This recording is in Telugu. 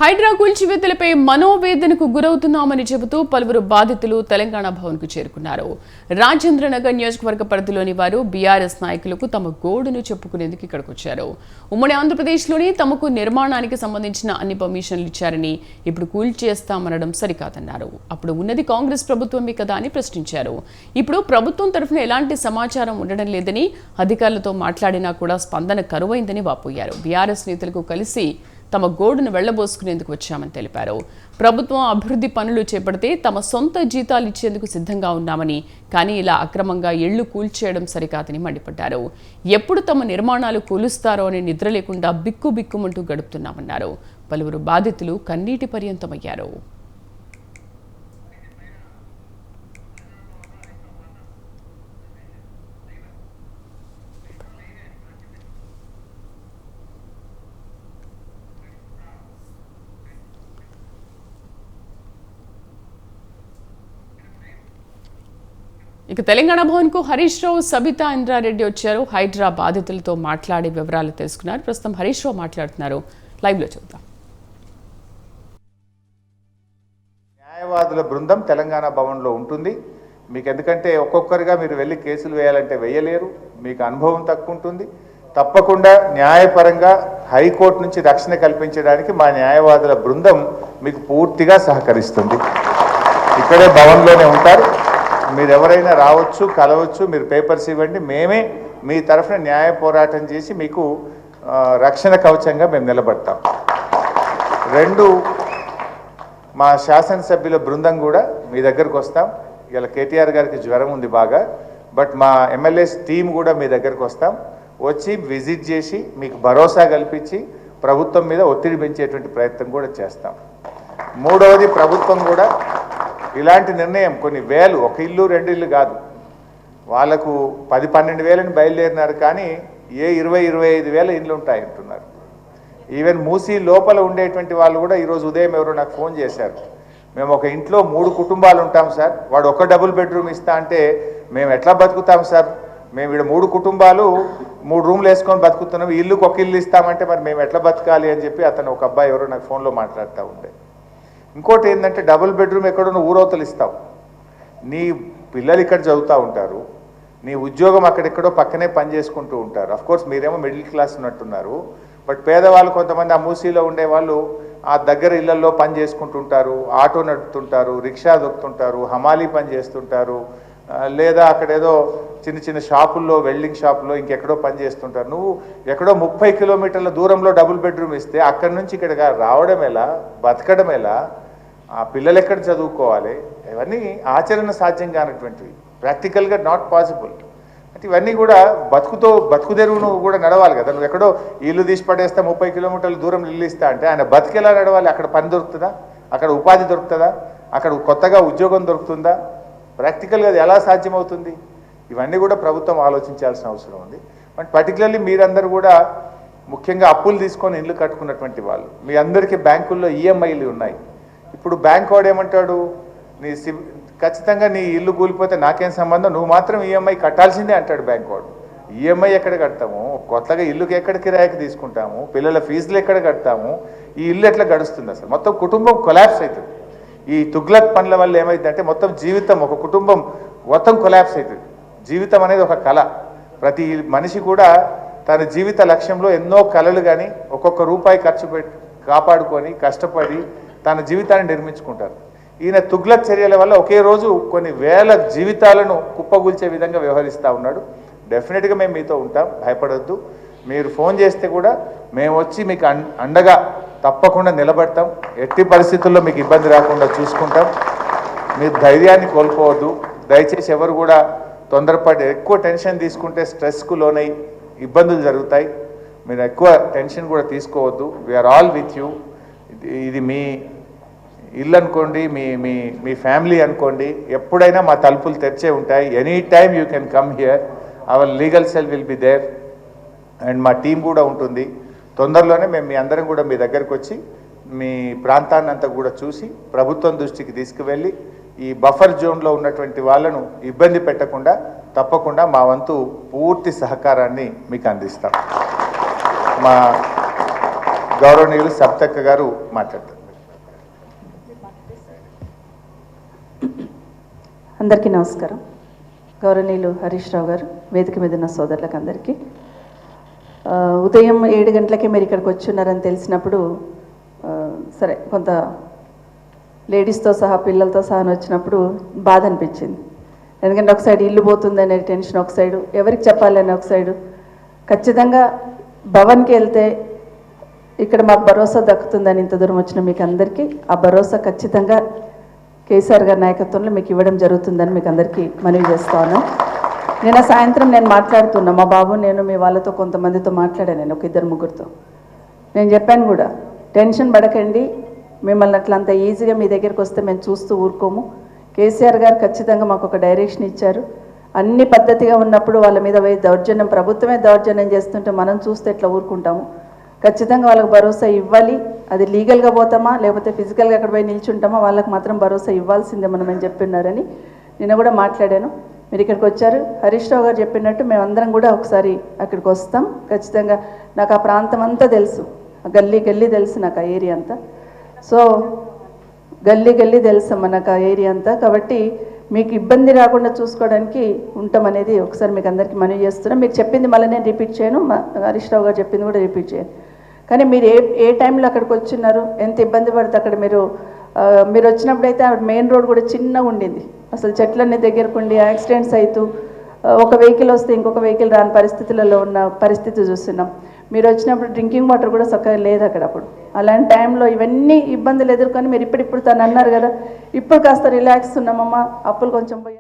హైడ్రా కూల్చివేతలపై మనోవేదనకు గురవుతున్నామని చెబుతూ పలువురు బాధితులు తెలంగాణ భవన్కు చేరుకున్నారు. రాజేంద్రనగర్ నియోజకవర్గ పరిధిలోని వారు బీఆర్ఎస్ నాయకులకు తమ గోడును చెప్పుకునేందుకు ఇక్కడికి వచ్చారు. ఉమ్మడి ఆంధ్రప్రదేశ్లోని తమకు నిర్మాణానికి సంబంధించిన అన్ని పర్మిషన్లు ఇచ్చారని ఇప్పుడు కూల్చేస్తామనడం సరికాదన్నారు. అప్పుడు ఉన్నది కాంగ్రెస్ ప్రభుత్వమే కదా అని ప్రశ్నించారు. ఇప్పుడు ప్రభుత్వం తరఫున ఎలాంటి సమాచారం ఉండడం లేదని, అధికారులతో మాట్లాడినా కూడా స్పందన కరువైందని వాపోయారు. బీఆర్ఎస్ నేతలకు కలిసి తమ గోడును వెళ్లబోసుకునేందుకు వచ్చామని తెలిపారు. ప్రభుత్వం అభివృద్ధి పనులు చేపడితే తమ సొంత జీతాలు ఇచ్చేందుకు సిద్ధంగా ఉన్నామని, కానీ ఇలా అక్రమంగా ఇళ్లు కూల్చేయడం సరికాదని మండిపడ్డారు. ఎప్పుడు తమ నిర్మాణాలు కూలుస్తారో అని నిద్ర లేకుండా బిక్కుబిక్కుమంటూ గడుపుతున్నామన్నారు. పలువురు బాధితులు కన్నీటి పర్యంతమయ్యారు. ఇక తెలంగాణ భవన్కు హరీష్ రావు, సబితా ఇంద్రారెడ్డి వచ్చారు. హైడ్రా బాధితులతో మాట్లాడి వివరాలు తెలుసుకున్నారు. ప్రస్తుతం హరీష్ రావు మాట్లాడుతున్నారు. లైవ్లో చూద్దాం. న్యాయవాదుల బృందం తెలంగాణ భవన్లో ఉంటుంది. మీకు ఎందుకంటే ఒక్కొక్కరిగా మీరు వెళ్ళి కేసులు వేయాలంటే వేయలేరు, మీకు అనుభవం తక్కువ ఉంటుంది. తప్పకుండా న్యాయపరంగా హైకోర్టు నుంచి రక్షణ కల్పించడానికి మా న్యాయవాదుల బృందం మీకు పూర్తిగా సహకరిస్తుంది. ఇక్కడే భవన్లోనే ఉంటారు. మీరు ఎవరైనా రావచ్చు, కలవచ్చు, మీరు పేపర్స్ ఇవ్వండి. మేమే మీ తరఫున న్యాయ పోరాటం చేసి మీకు రక్షణ కవచంగా మేము నిలబడతాం. రెండు, మా శాసనసభ్యుల బృందం కూడా మీ దగ్గరకు వస్తాం. ఇలా కేటీఆర్ గారికి జ్వరం ఉంది బాగా, బట్ మా ఎమ్మెల్యేస్ టీం కూడా మీ దగ్గరకు వస్తాం. వచ్చి విజిట్ చేసి మీకు భరోసా కల్పించి ప్రభుత్వం మీద ఒత్తిడి పెంచేటువంటి ప్రయత్నం కూడా చేస్తాం. మూడవది, ప్రభుత్వం కూడా ఇలాంటి నిర్ణయం కొన్ని వేలు, ఒక ఇల్లు రెండు ఇల్లు కాదు, వాళ్ళకు 10-12 వేలని బయలుదేరినారు, కానీ 20-25 వేల ఇండ్లు ఉంటాయి అంటున్నారు. ఈవెన్ మూసీ లోపల ఉండేటువంటి వాళ్ళు కూడా ఈరోజు ఉదయం ఎవరో నాకు ఫోన్ చేశారు. మేము ఒక ఇంట్లో 3 కుటుంబాలు ఉంటాం సార్, వాడు ఒక డబుల్ బెడ్రూమ్ ఇస్తా అంటే మేము ఎట్లా బతుకుతాం సార్, మేము ఇక్కడ 3 కుటుంబాలు 3 రూమ్లు వేసుకొని బతుకుతున్నాం, ఇల్లుకి ఒక ఇల్లు ఇస్తామంటే మరి మేము ఎట్లా బతకాలి అని చెప్పి అతను ఒక అబ్బాయి ఎవరో నాకు ఫోన్లో మాట్లాడుతూ ఉండే. ఇంకోటి ఏంటంటే, డబుల్ బెడ్రూమ్ ఎక్కడో నువ్వు ఊరవతలు ఇస్తావు, నీ పిల్లలు ఇక్కడ చదువుతూ ఉంటారు, నీ ఉద్యోగం అక్కడెక్కడో పక్కనే పని చేసుకుంటూ ఉంటారు. అఫ్కోర్స్ మీరేమో మిడిల్ క్లాస్ ఉన్నట్టున్నారు, బట్ పేదవాళ్ళు కొంతమంది ఆ మూసీలో ఉండేవాళ్ళు ఆ దగ్గర ఇళ్లలో పని చేసుకుంటుంటారు, ఆటో నడుపుతుంటారు, రిక్షా దొక్కుతుంటారు, హమాలీ పని చేస్తుంటారు, లేదా అక్కడేదో చిన్న చిన్న షాపుల్లో, వెల్డింగ్ షాపుల్లో ఇంకెక్కడో పని చేస్తుంటారు. నువ్వు ఎక్కడో 30 కిలోమీటర్ల దూరంలో డబుల్ బెడ్రూమ్ ఇస్తే అక్కడి నుంచి ఇక్కడ రావడం ఎలా, బతకడం ఎలా, ఆ పిల్లలు ఎక్కడ చదువుకోవాలి? ఇవన్నీ ఆచరణ సాధ్యం కానటువంటివి, ప్రాక్టికల్గా నాట్ పాసిబుల్. అంటే ఇవన్నీ కూడా బతుకుదెరువు నువ్వు కూడా నడవాలి కదా. నువ్వు ఎక్కడో ఇల్లు తీసి పడేస్తే 30 కిలోమీటర్ల దూరం ఇల్లు ఇస్తా అంటే ఆయన బతికేలా నడవాలి? అక్కడ పని దొరుకుతుందా? అక్కడ ఉపాధి దొరుకుతుందా? అక్కడ కొత్తగా ఉద్యోగం దొరుకుతుందా? ప్రాక్టికల్గా అది ఎలా సాధ్యమవుతుంది? ఇవన్నీ కూడా ప్రభుత్వం ఆలోచించాల్సిన అవసరం ఉంది. బట్ పర్టికులర్లీ మీరందరూ కూడా ముఖ్యంగా అప్పులు తీసుకొని ఇల్లు కట్టుకున్నటువంటి వాళ్ళు, మీ అందరికీ బ్యాంకుల్లో ఈఎంఐలు ఉన్నాయి. ఇప్పుడు బ్యాంక్ వాడు ఏమంటాడు, ఖచ్చితంగా నీ ఇల్లు కూలిపోతే నాకేం సంబంధం, నువ్వు మాత్రం ఈఎంఐ కట్టాల్సిందే అంటాడు బ్యాంక్ వాడు. ఈఎంఐ ఎక్కడ కడతాము? కొత్తగా ఇల్లుకి ఎక్కడ కిరాయికి తీసుకుంటాము? పిల్లల ఫీజులు ఎక్కడ కడతాము? ఈ ఇల్లు ఎట్లా గడుస్తుంది? అసలు మొత్తం కుటుంబం కొలాప్స్ అవుతుంది. ఈ తుగ్లక్ పనుల వల్ల ఏమైందంటే మొత్తం జీవితం, ఒక కుటుంబం మొత్తం కొలాప్స్ అవుతుంది. జీవితం అనేది ఒక కళ. ప్రతి మనిషి కూడా తన జీవిత లక్ష్యంలో ఎన్నో కళలు కానీ ఒక్కొక్క రూపాయి ఖర్చు పెట్టి కాపాడుకొని కష్టపడి తన జీవితాన్ని నిర్మించుకుంటారు. ఈయన తుగ్లక్ చర్యల వల్ల ఒకే రోజు కొన్ని వేల జీవితాలను కుప్పగూల్చే విధంగా వ్యవహరిస్తూ ఉన్నాడు. డెఫినెట్గా మేము మీతో ఉంటాం, భయపడొద్దు. మీరు ఫోన్ చేస్తే కూడా మేము వచ్చి మీకు అండగా తప్పకుండా నిలబడతాం. ఎట్టి పరిస్థితుల్లో మీకు ఇబ్బంది రాకుండా చూసుకుంటాం. మీరు ధైర్యాన్ని కోల్పోవద్దు. దయచేసి ఎవరు కూడా తొందరపడి ఎక్కువ టెన్షన్ తీసుకుంటే స్ట్రెస్కు లోనై ఇబ్బందులు జరుగుతాయి. మీరు ఎక్కువ టెన్షన్ కూడా తీసుకోవద్దు. We are all with you. ఇది మీ ఇల్లు అనుకోండి, మీ మీ మీ ఫ్యామిలీ అనుకోండి, ఎప్పుడైనా మా తలుపులు తెరిచే ఉంటాయి. Any time you can come here. Our legal cell will be there and మా టీం కూడా ఉంటుంది. తొందరలోనే మేము మీ అందరం కూడా మీ దగ్గరకు వచ్చి మీ ప్రాంతాన్ని అంతా కూడా చూసి ప్రభుత్వం దృష్టికి తీసుకువెళ్ళి ఈ బఫర్ జోన్లో ఉన్నటువంటి వాళ్ళను ఇబ్బంది పెట్టకుండా తప్పకుండా మా వంతు పూర్తి సహకారాన్ని మీకు అందిస్తాం. మా గౌరవనీయులు సప్తక్క గారు మాట్లాడతారు. అందరికీ నమస్కారం. గౌరవనీయులు హరీష్ రావు గారు, వేదిక మీద ఉన్న సోదరులకు అందరికీ, ఉదయం 7 గంటలకే మీరు ఇక్కడికి వచ్చున్నారని తెలిసినప్పుడు సరే కొంత లేడీస్తో సహా పిల్లలతో సహా వచ్చినప్పుడు బాధ అనిపించింది. ఎందుకంటే ఒక సైడ్ ఇల్లు పోతుందనే టెన్షన్, ఒక సైడు ఎవరికి చెప్పాలని ఒక సైడు. ఖచ్చితంగా భవన్కి వెళ్తే ఇక్కడ మాకు భరోసా దక్కుతుందని ఇంత దూరం వచ్చిన మీకు అందరికీ ఆ భరోసా ఖచ్చితంగా కేసీఆర్ గారి నాయకత్వంలో మీకు ఇవ్వడం జరుగుతుందని మీకు అందరికీ మనవి చేస్తాను. నిన్న సాయంత్రం నేను మాట్లాడుతున్నా, మా బాబు నేను మీ వాళ్ళతో కొంతమందితో మాట్లాడాను, నేను ఒక 2-3 నేను చెప్పాను కూడా, టెన్షన్ పడకండి, మిమ్మల్ని అట్లా అంత ఈజీగా మీ దగ్గరికి వస్తే మేము చూస్తూ ఊరుకోము. కేసీఆర్ గారు ఖచ్చితంగా మాకు ఒక డైరెక్షన్ ఇచ్చారు. అన్ని పద్ధతిగా ఉన్నప్పుడు వాళ్ళ మీద దౌర్జన్యం, ప్రభుత్వమే దౌర్జన్యం చేస్తుంటే మనం చూస్తే ఎట్లా ఊరుకుంటాము. ఖచ్చితంగా వాళ్ళకి భరోసా ఇవ్వాలి. అది లీగల్గా పోతామా లేకపోతే ఫిజికల్గా అక్కడ పోయి నిల్చుంటామా, వాళ్ళకి మాత్రం భరోసా ఇవ్వాల్సిందే మనం అని చెప్పిన్నారని నిన్న కూడా మాట్లాడాను. మీరు ఇక్కడికి వచ్చారు. హరీష్ రావు గారు చెప్పినట్టు మేమందరం కూడా ఒకసారి అక్కడికి వస్తాం ఖచ్చితంగా. నాకు ఆ ప్రాంతం అంతా తెలుసు, గల్లీ గల్లీ తెలుసు నాకు ఆ ఏరియా అంతా. సో గల్లీ గల్లీ తెలుసమ్మా నాకు ఆ ఏరియా అంతా. కాబట్టి మీకు ఇబ్బంది రాకుండా చూసుకోవడానికి ఉంటామనేది ఒకసారి మీకు అందరికీ మనవి చేస్తున్నాం. మీరు చెప్పింది మళ్ళీ నేను రిపీట్ చేయను, హరీష్ రావు గారు చెప్పింది కూడా రిపీట్ చేయను. కానీ మీరు ఏ టైంలో అక్కడికి వచ్చిన్నారు, ఎంత ఇబ్బంది పడితే అక్కడ మీరు వచ్చినప్పుడైతే మెయిన్ రోడ్ కూడా చిన్నగా ఉండింది, అసలు చెట్లన్నీ దగ్గరకు ఉండి యాక్సిడెంట్స్ అవుతూ ఒక వెహికల్ వస్తే ఇంకొక వెహికల్ రాని పరిస్థితులలో ఉన్న పరిస్థితి చూస్తున్నాం. మీరు వచ్చినప్పుడు డ్రింకింగ్ వాటర్ కూడా చక్కగా లేదు అక్కడ. అప్పుడు అలాంటి టైంలో ఇవన్నీ ఇబ్బందులు ఎదుర్కొని మీరు ఇప్పుడు తను అన్నారు కదా, ఇప్పుడు కాస్త రిలాక్స్ ఉన్నామమ్మా, అప్పులు కొంచెం పోయి